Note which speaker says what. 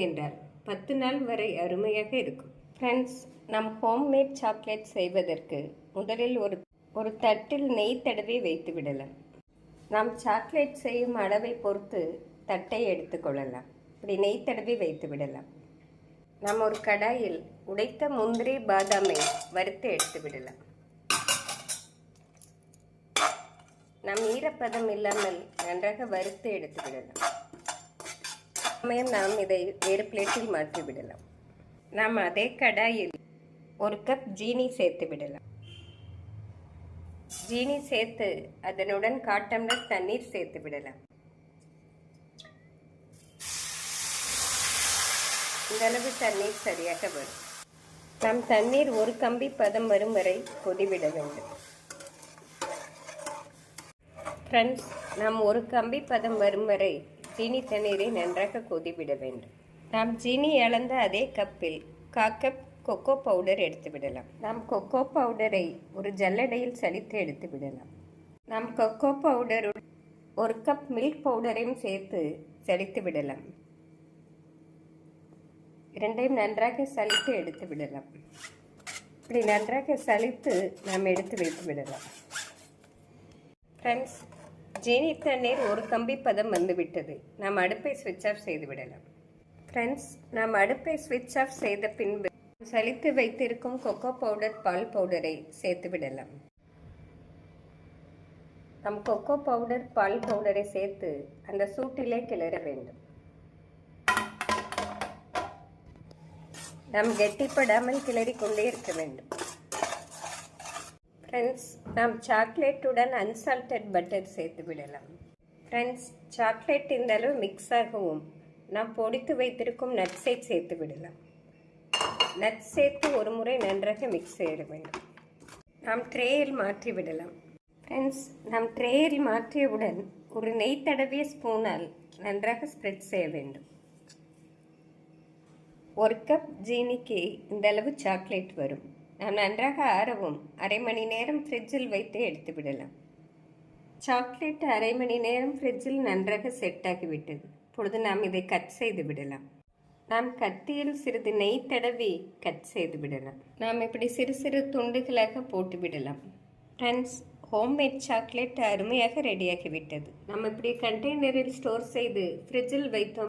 Speaker 1: என்றால் 10 நாள் வரை அருமையாக இருக்கும். ஃப்ரெண்ட்ஸ், நம் ஹோம்மேட் சாக்லேட் செய்வதற்கு முதலில் ஒரு தட்டில் நெய் தடவி வைத்து விடலாம். நாம் சாக்லேட் செய்யும் அளவை பொறுத்து தட்டை எடுத்துக்கொள்ளலாம். இப்படி நெய் தடவி வைத்து விடலாம். நாம் ஒரு கடாயில் உடைத்த முந்திரி பாதாமை வறுத்து எடுத்து விடலாம். நாம் ஈரப்பதம் இல்லாமல் நன்றாக வறுத்து எடுத்து விடலாம். சமயம் நாம் இதை வேறு பிளேட்டில் மாற்றி விடலாம். நாம் அதே கடாயில் 1 கப் ஜீனி சேர்த்து விடலாம். ஜீனி சேர்த்து அதனுடன் 1/4 டம்ளர் தண்ணீர் சேர்த்து விடலாம். இந்த அளவு தண்ணீர் சரியாக வரும். நாம் தண்ணீர் 1 கம்பி பதம் வரும் வரை கொதிவிட வேண்டும். ஃப்ரெண்ட்ஸ், நாம் 1 கம்பி பதம் வரும் வரை சீனி தண்ணீரை நன்றாக கொதிவிட வேண்டும். நாம் ஜீனி அளந்த அதே கப்பில் 1/4 கப் கொக்கோ பவுடர் எடுத்து விடலாம். நாம் கொக்கோ பவுடரை ஒரு ஜல்லடையில் சலித்து எடுத்து விடலாம். நாம் கொக்கோ பவுடருடன் 1 கப் மில்க் பவுடரையும் சேர்த்து சலித்து விடலாம். இரண்டையும் நன்றாக சலித்து எடுத்து விடலாம். இப்படி நன்றாக சலித்து நாம் எடுத்து வைத்து விடலாம். ஃப்ரெண்ட்ஸ், ஜீனி தண்ணீர் 1 கம்பி பதம் வந்துவிட்டது. நாம் அடுப்பை ஸ்விட்ச் ஆஃப் செய்து விடலாம். ஃப்ரெண்ட்ஸ், நாம் அடுப்பை ஸ்விட்ச் ஆஃப் செய்த பின்பு சலித்து வைத்திருக்கும் கொக்கோ பவுடர் பால் பவுடரை சேர்த்து விடலாம். நம் கொக்கோ பவுடர் பால் பவுடரை சேர்த்து அந்த சூட்டிலே கிளற வேண்டும். நாம் கெட்டிப்படாமல் கிளறி கொண்டே இருக்க வேண்டும். ஃப்ரெண்ட்ஸ், நாம் சாக்லேட்டுடன் அன்சால்டட் பட்டர் சேர்த்து விடலாம். ஃப்ரெண்ட்ஸ், சாக்லேட் இந்த அளவு மிக்ஸ் ஆகவும் நாம் பொடித்து வைத்திருக்கும் நட்ஸை சேர்த்து விடலாம். நட்ஸ் சேர்த்து ஒரு முறை நன்றாக மிக்ஸ் செய்ய வேண்டும். நாம் ட்ரேயில் மாற்றி விடலாம். ஃப்ரெண்ட்ஸ், நாம் ட்ரேயில் மாற்றியவுடன் ஒரு நெய் தடவிய ஸ்பூனால் நன்றாக ஸ்ப்ரெட் செய்ய வேண்டும். 1 கப் ஜீனிக்கு இந்த அளவு சாக்லேட் வரும். நாம் நன்றாக ஆறவும் 1/2 மணி நேரம் ஃப்ரிட்ஜில் வைத்து எடுத்து விடலாம். சாக்லேட் 1/2 மணி நேரம் ஃப்ரிட்ஜில் நன்றாக செட் ஆகிவிட்டது. இப்பொழுது நாம் இதை கட் செய்து விடலாம். நாம் கத்தியில் சிறிது நெய் தடவி கட் செய்து விடலாம். நாம் இப்படி சிறு சிறு துண்டுகளாக போட்டு விடலாம். ஃப்ரெண்ட்ஸ், ஹோம்மேட் சாக்லேட் அருமையாக ரெடியாகிவிட்டது. நாம் இப்படி கண்டெய்னரில் ஸ்டோர் செய்து ஃப்ரிட்ஜில் வைத்தோம்